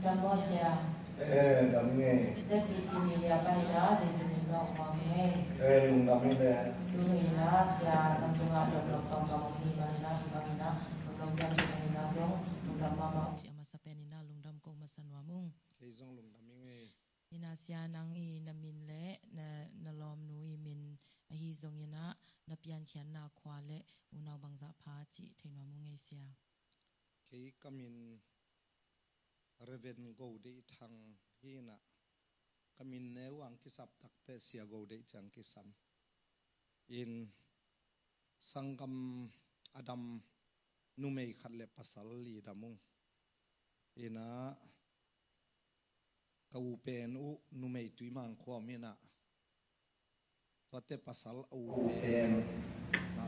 đam nghe lùng đam nghe chị ama sa penina lungdam ko masanwamung cái dòng lùng đam nghe inasia nang i namin le na lom nu i min a hi zong ina na pian khian na khwa le unaw bangza pha chi theinwamung ngai sia cái camin reven go de thang hi na camin neu ang kisap takte sia go de chang kisam in sangam adam numei khatle pasal li damung ina kau pen u numei tuimang kho mina tote pasal u pen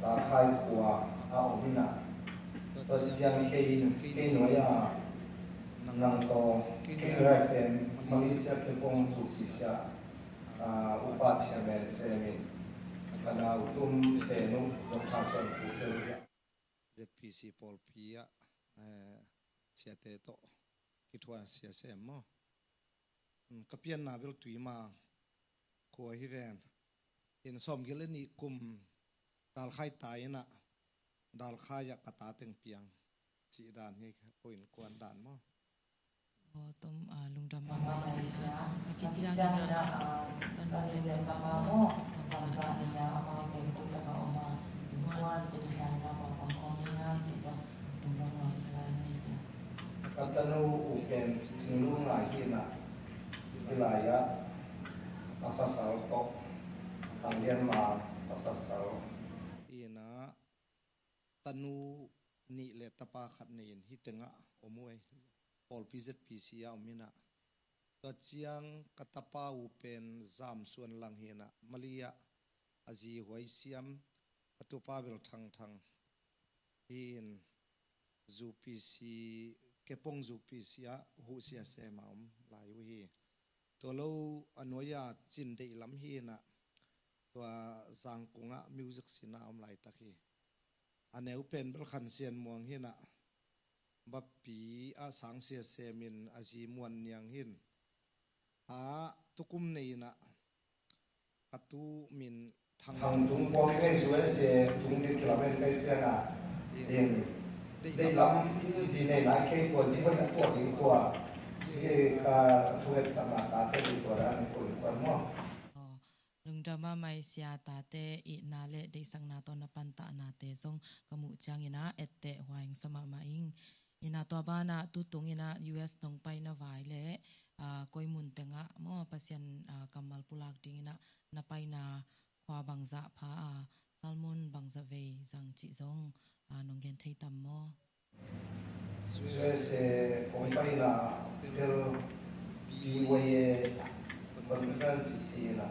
ta khai kwa a omina to siang ke noya nang to ke rai pen malaysia ke pong tu sisia upat chamen semin kana utum penu lokhason ku teria ZPC Polpia siate to kitwa sia semo kapian na bel tuima ko hi ven in som geleni kum dal khai tai na dal khaya kata teng piang si dan hi point kwan dan mo tom lungdam ma mai sia akit jang ina tanu le ta ba mo bangza ina te poi to ka ma kwan ku china na ma ko ya chi si lungdam ma mai sia katanu uken sinu ngai kina ilaya pasasal to angyan ma pasasal ina tanu ni le tapa khat nein hitenga omoi pol PZPC ya omina to chiang katapa upen zam suan lang hena malia azi hoi siam atupa bel thang thang in zu PC kepong zu PC ya hu sia se maum lai wi to lo anoya chin de lam hi na to zang kunga music sina om lai takhi ane upen bel khan sian muang hi na bappi a sang sia semin azi muan niang hin a tukum nei na katu min thang tung pom ke suwe se tung ni kilometer kai sia na in de lam ji nei na ke ko ji ko na ko ni ko ke ka suwe sama ta te ni ko ra ni ko mo lungdama mai sia ta te I na le de sang na to na pan ta na te song kamu chang ina ette hwaing sama ma ing ina to ba na tu tung ina US tong pai na vai le koi mun tenga mo pasian kamal pulak ding ina na pai na khwa bangza pha salmon bangza ve jang chi zong nong gen thei tam mo se koi pai na pel bi waye conference chi na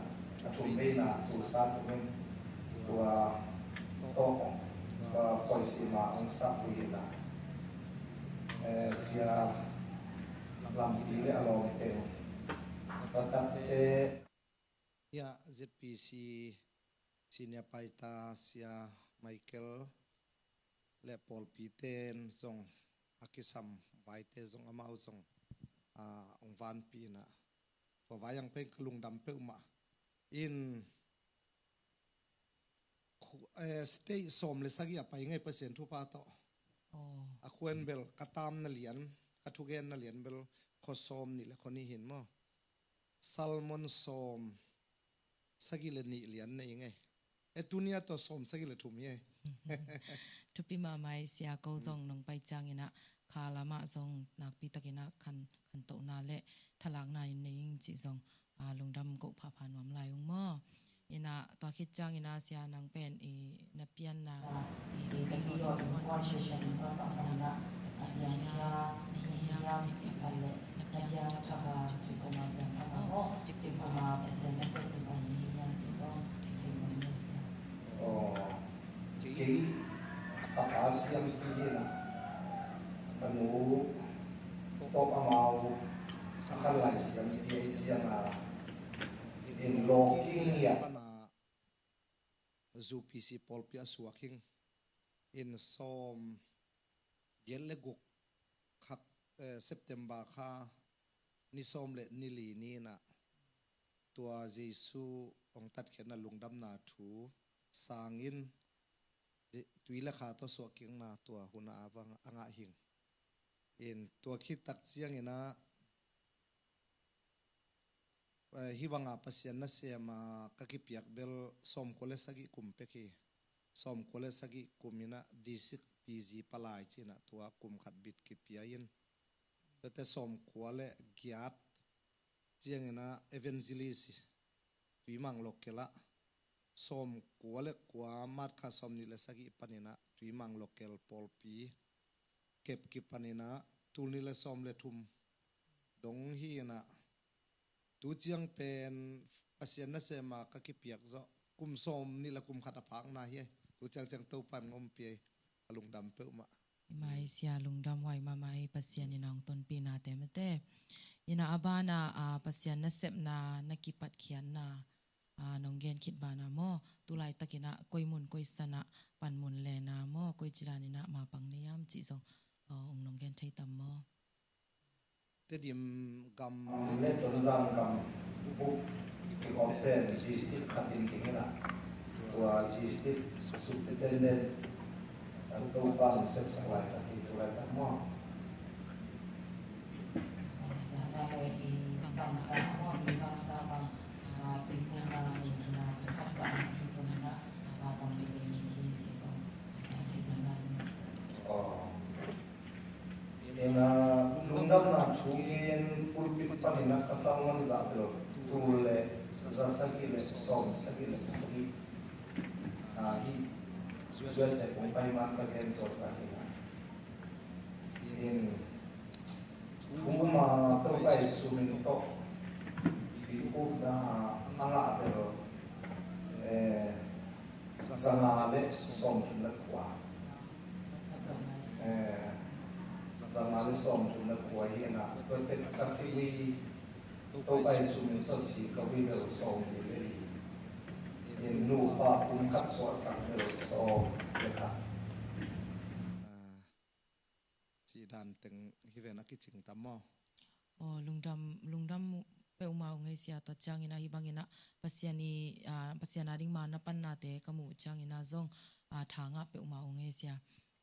atum be na tu sa tu men tua to policy ma ang sa na sia lam ti le along te patat se ya ZPC senior paita sia Michael le Paul Piten song akisam vaite song amau song ong van pina to vayang pe klung dam pe uma in stay som le sagi apai ngai percent thu pa to a khuen bel katam na lian kathugen na lian bel khosom ni le khoni hin mo salmon som sagi le ni lian nei ngai etunia to som sagi le thum ye tupi ma mai sia ko zong nong pai chang ina khala ma zong nak pi takina khan to na le thalak na in nei chi zong lungdam ko pha pha nom lai ung mo ina to khit chang ina sia nang pen I na pian na I to pi ro in conversation ina pian kia na hi ya chi ka le na pian ta ta chi ko ma ta mo chi ko ma se se ko ni chi zong thei mai ki pakasiam kidina anu top amau sakal lai siam siam in looking ya pana zu PC Polpia suaking in som geleguk khak September kha ni som le ni li ni na tua Jesu ong tat khen na lungdam na thu sangin tuila kha to so king na tua huna awang anga hing in tua khi tak chiang ina hi wanga pasian na se ma ka ki piak bel som kole sagi kumpe ki som kole sagi kumina disik PG palai china tua kum khat bit ki piain te som kwale giat chiang ina evangelist tuimang lokela som kwale kwa mat kha som ni le sagi panina tuimang lokel polpi kep ki panina tulni le som le thum dong hi na tu chiang pen pasian na se ma ka ki piak zo kum som ni la kum khata phang na hi tu chang chang to pan ngom pe alungdam pe ma mai sia lungdam wai ma mai pasian inang ton pi na te mate ina abana a pasian na sep na nakipat khian na nonggen khit bana mo tulai takina koimun koisana panmun le na mo koi chilani na ma pang niam chi zo ong nonggen thei tam mo te dim gam le ton zang gam bu ki open district khatin ki na tua district superintendent to pan sep saklai ka ki tulai ta mo ina lungdam na chungin pulpit panina kasangon zapelo tule zasagi le som sagi le sagi hi juese kumpai maka gen to sakina in kuma to kai sumin to biku na anga apelo sangale som na kwa sangale som na kwa hiena to te kasiwi to kai sumin to si ka wi be som le in nu pa kum khat so sang be som le ka chi dan teng hi ve na ki ching tam mo lungdam pe umau ngai sia to changina hibangina pasiani ring ma na pan na te kamu changina zong thanga pe umau ngai sia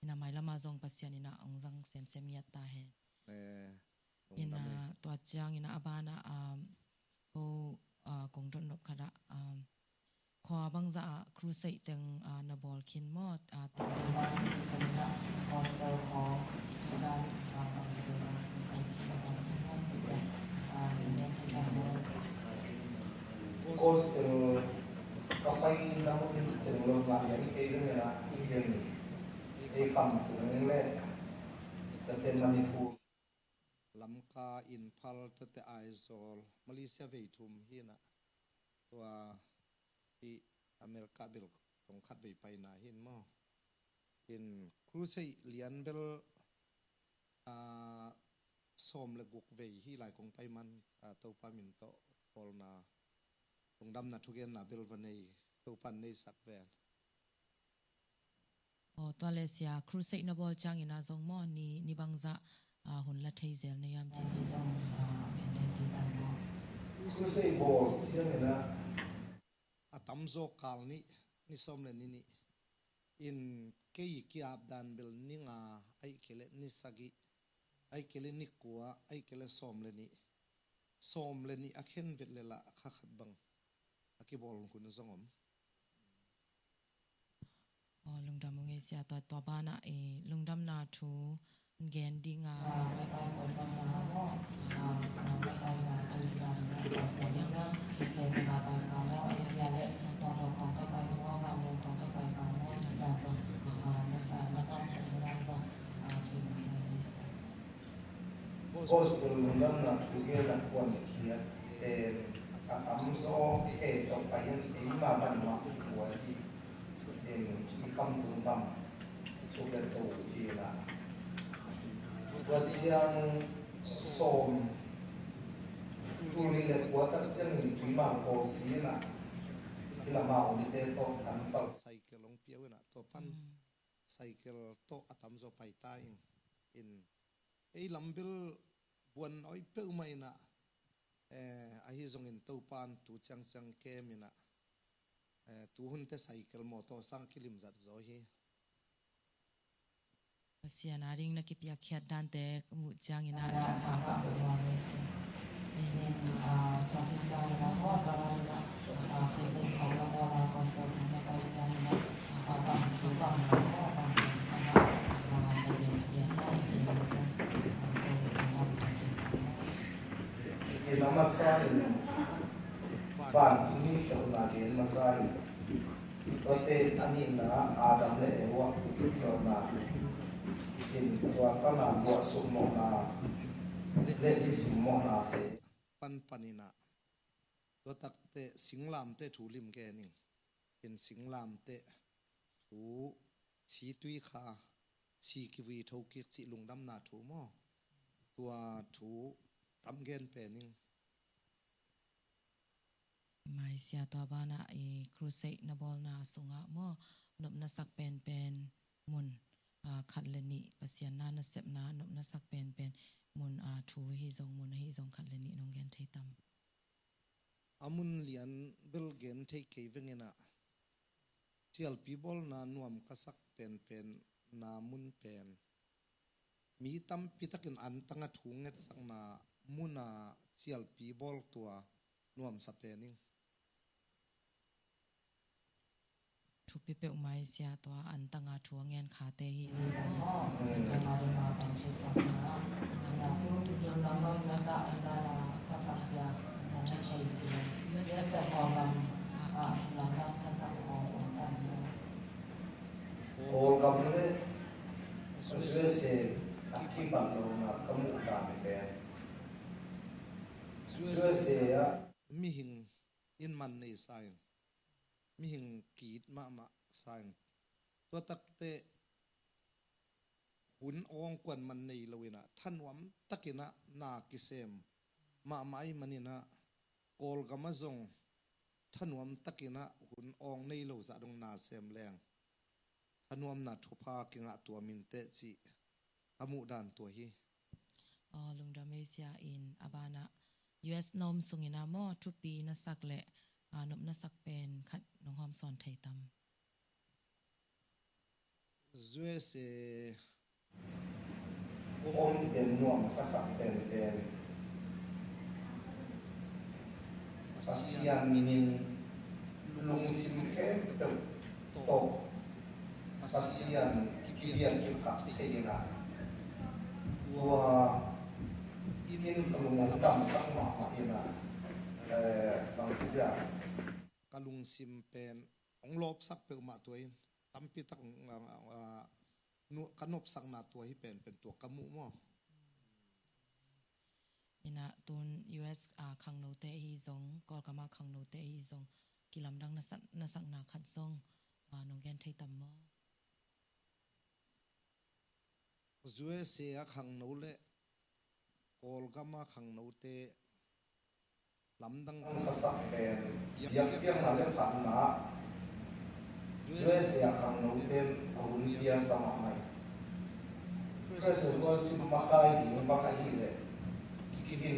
ina mailama zong pasiani na ongjang sem ya ta he ina to changina abana ko kongdon nop khada khwa bangza crusade teng na bol khin mo teng cause kapay lang yung mga yan kaya nila Indian come to nile taten Manipu lamka Imphal tate Aizawl Malaysia veitum hina tua i America bil kong khat bei pai na hin mo in crusade lian bel som le guk vei hi lai kong pai man to pa min to pol na lungdam na thugen na bel vanei to pan nei sak ven to lesia crusade na bol changina zong mo ni bangza hun la thei zel ne yam chi zong crusade bol siang na atam zo kal ni som le ni in kei ki ap dan bel ninga ai kele ni sagi ai kele ni kwa ai kele som le ni akhen vet le la kha khat bang aki bol kun zongom lungdam nge sia to bana lungdam na thu gen dinga bai koi na mo bai na chi na ka sa ya ke ke ba ba mai ke le to bai ma na to bai ma chi na sa na chi na sa Bos lungdam na thugen na kwan kia atam zo to payan ma ban ma kwa in ikam tumbang sudah tu dia buat siang som tu ni le buat siang ni lima ko dia bila mau dia to tanpa cycle long piau na to pan cycle to atam zo pai tai in lambil buan oi pe mai na a hi zong in to pan tu chang chang ke mina tu hun te cycle motor sang kilim zat zo hi pasian aring na kipya khiat dan te mu chang ina ta ha pa mai sia in ta ki chang ina mo to na na ko sai ko ha wa na ka so ko mai chang ina pa pa pa pa si ka na ka ni ki chi ni so ko so in masai pan ni to na den masai to te ani na adam le ewa to na in wa ka na wa su mo na le si sim mo na te pan panina to tak te singlam te thulim ke ni in singlam te thu chi tui kha chi ki vi tho ki chi lungdam na thu mo tua thu tam gen pe ning mai sia to ba na e crusade na bol na sunga mo nop na sak pen pen mun khat le ni pasian na na sep na nop na sak pen pen mun thu hi zong mun hi zong khat le ni nong gen thei tam amun lian bel gen thei ke vengena chial pi bol na nuam ka sak pen pen na mun pen mi tam pi takin an tanga thunget sang na muna chial pi bol tua nuam sa pening thu pi pe mai sia to an tanga thu ngen kha te hi zong ka di ma ta si ka ina tu la ma sa ka da ka sa sia mo cha chi US la ka ko la ma sa sa ko o kam le se ki ban lo na kamu ta pe se ya mi hing in man nei sai mi hing kit ma sai to tak te hun ong kwan man nei loina thanwam takina na kisem ma mai manina kol gama zong thanwam takina hun ong nei lo za dong na sem leng thanwam na thopa kinga tua min te chi amu dan to hi lungdamesia in abana US nom sungina mo thu pi na sak le nop na sak pen khat nong hom son thei tam zue se om den nuam sa sak pen pen asian min lung sim khem to asian kibian ki khat theina tua in kalung tam sak ma ina bang kia kalung sim pen ong lop sak pe ma toin tampi tak nu kanop sak na to hi pen pen to kamu mo ina tun US khang no te hi zong kol kama khang no te hi zong kilam dang na sak na khat zong nong gen thei tam mo zue se a khang no le kol kama khang no te lamdang sak pen yak na le pan na zue se a khang no te ahun pia sama mai preso si makai le kini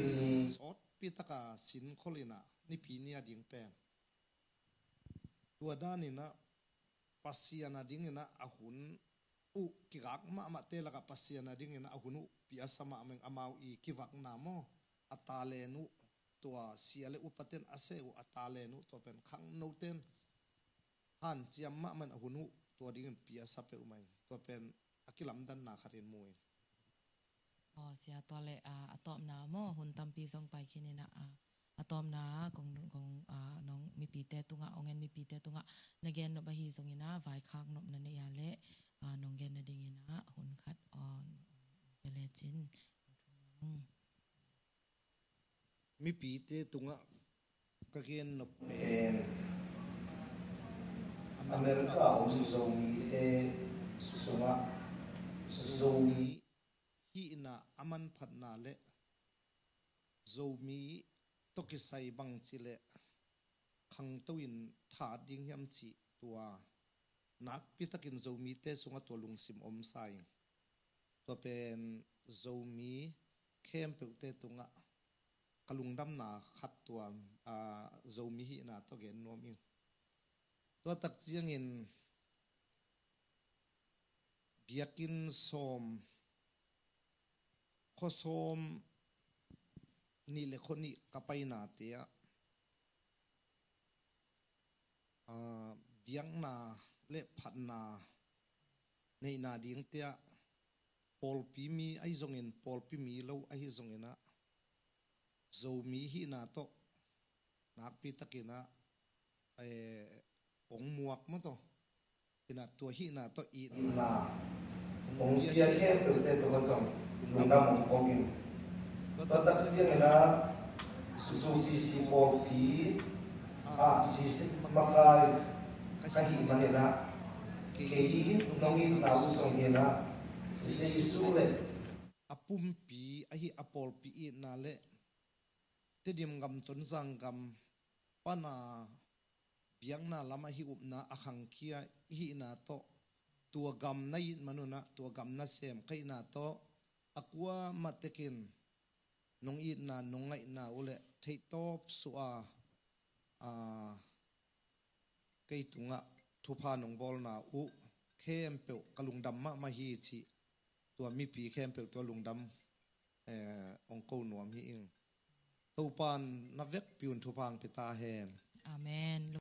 sot pitaka sin kholina ni pinia ding pen tua danina pasiana dingina ahun u kigak ma te laka pasiana dingina ahunu pia sama ameng amau I kivak na mo atalenu tua siale upaten ase u atalenu to pen khang no ten han chiam ma man ahunu to dingin pia sape umai to pen akilam dan na kharin mui sia to le atom na mo hun tam pi zong pai khinina atom na kong nong mi pi te tunga ongen mi pi te tunga nagen no ba hi zong ina vai khak nop na ne ya le nong gen na ding ina hun khat on pele chin mi pi te tunga ka gen no pen America om zomi te sunga zomi hi ina aman phat na le zomi tokisai bang chile khang toin tha ding hiam chi tua nak pitakin zomi te sunga to lungsim om sai to pen zomi khem pe te tunga kalung dam na khat tua zomi hi na to gen nom in to tak chiang in biakin som khosom ni le khoni kapai na tia biang na le phat na nei na ding tia pol pi mi ai zong in pol pi mi lo ai zong ina zo mi hi na to nak pi takina ong muak mo to ina to hi na to I na ong bia ke to te to zong lungdam ong in to tak siang na su si pol pi si makai kahi manena kei nongin na usong hina se isu le apumpi ahi apol pi I na le tedim gam ton zang gam pana biang na lama hi upna akhang kia hi na to tua gam na I manuna tua gam na sem kai na to akwa matekin nong I na nong ngai na ule thei top suwa kei tunga thupa nong bol na u khem pe kalungdam ma hi chi tua mi pi khem pe tua lungdam ong ko nuam hi ing topan na vek piun thupang pita hen amen